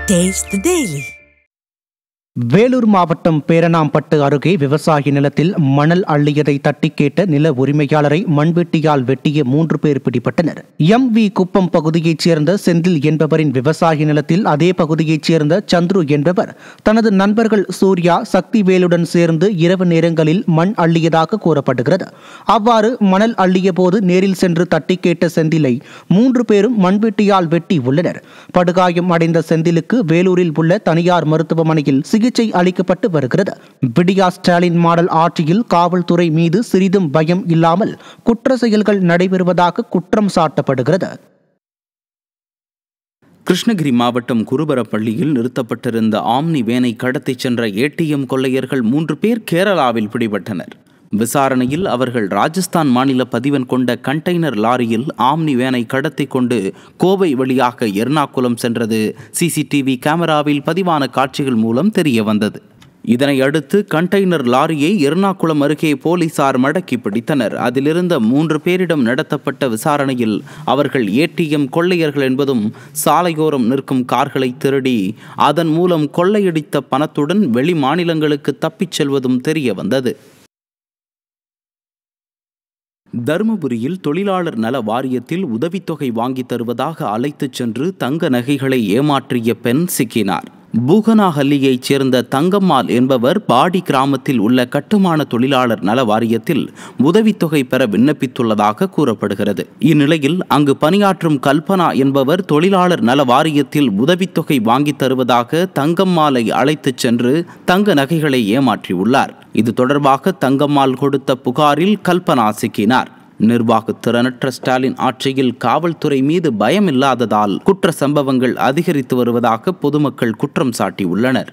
Taste the Daily. Vellore மாவட்டம் பேரணாம்பட்டு அருகே விவசாய நிலத்தில் மணல் அள்ளியதை தட்டி கேட்ட நில உரிமையாளரை மண்வெட்டியால் வெட்டிய 3 பேர் பிடிபட்டனர். MV குப்பம் பகுதியைச் சேர்ந்த செந்தில் என்பவரின் விவசாய நிலத்தில் அதே பகுதியைச் சேர்ந்த சந்துரு என்பவர் தனது நண்பர்கள் சூர்யா, சக்திவேலுடன் சேர்ந்து இரவு நேரங்களில் மண் அள்ளியதாக கூறப்படுகிறது. அவ்வாறு மணல் அள்ளிய போது நேரில் சென்று தட்டி கேட்ட செந்திலை 3 பேரும் மண்வெட்டியால் வெட்டி உள்ளனர். படுகாயம் அடைந்த செந்திலுக்கு வேலூரில் உள்ள தனியார் மருத்துவமனையில் சிகிச்சை அளிக்கப்பட்டு வருகிறது. விடியா ஸ்டாலின் மாடல் ஆட்சியில் காவல்துறை மீது சிறிதும் பயம் இல்லாமல் குற்ற செயல்கள் நடைபெறுவதாக குற்றம் சாட்டப்படுகிறது. கிருஷ்ணகிரி மாவட்டம் குருபரப்பள்ளியில் நிறுத்தப்பட்டிருந்த ஆம்னி வேனை கடத்திச் சென்ற ATM கொள்ளையர்கள் 3 பேர் கேரளாவில் பிடிபட்டனர். விசாரணையில் அவர்கள் ராஜஸ்தான் மாநில பதிவெண் கொண்ட கண்டெய்னர் லாரியில் ஆம்னி வேனை கடத்தி கொண்டு கோவை வழியாக எர்ணாகுளம் சென்றது CCTV கேமராவில் பதிவான காட்சிகள் மூலம் தெரிய வந்தது. இதனை அடுத்து கண்டெய்னர் லாரியை எர்ணாகுளம் அருகே போலீசார் மடக்கி பிடித்தனர். அதிலிருந்த 3 பேரிடம் நடத்தப்பட்ட விசாரணையில் அவர்கள் ATM கொள்ளையர்கள் என்பதும் சாலையோரம் நிற்கும் கார்களை திருடி அதன் மூலம் கொள்ளையடித்த பணத்துடன் வெளி மாநிலங்களுக்கு தப்பிச் செல்வதும் தெரிய வந்தது. தருமபுரியில் தொழிலாளர் நல வாரியத்தில் உதவித்தொகை வாங்கி தருவதாக அழைத்துச் சென்று தங்க நகைகளை ஏமாற்றிய பெண் சிக்கினார். பூகனாஹல்லியைச் சேர்ந்த தங்கம்மாள் என்பவர் பாடி கிராமத்தில் உள்ள கட்டுமான தொழிலாளர் நல வாரியத்தில் உதவித்தொகை பெற விண்ணப்பித்துள்ளதாக கூறப்படுகிறது. இந்நிலையில் அங்கு பணியாற்றும் கல்பனா என்பவர் தொழிலாளர் நல வாரியத்தில் உதவித்தொகை வாங்கி தருவதாக தங்கம்மாளை அழைத்துச் சென்று தங்க நகைகளை ஏமாற்றியுள்ளார். இது தொடர்பாக தங்கம்மாள் கொடுத்த புகாரில் கல்பனா சிக்கினார். நிர்வாக திறனற்ற ஸ்டாலின் ஆட்சியில் காவல்துறை மீது பயம் இல்லாததால் குற்ற சம்பவங்கள் அதிகரித்து வருவதாக பொதுமக்கள் குற்றம் சாட்டியுள்ளனர்.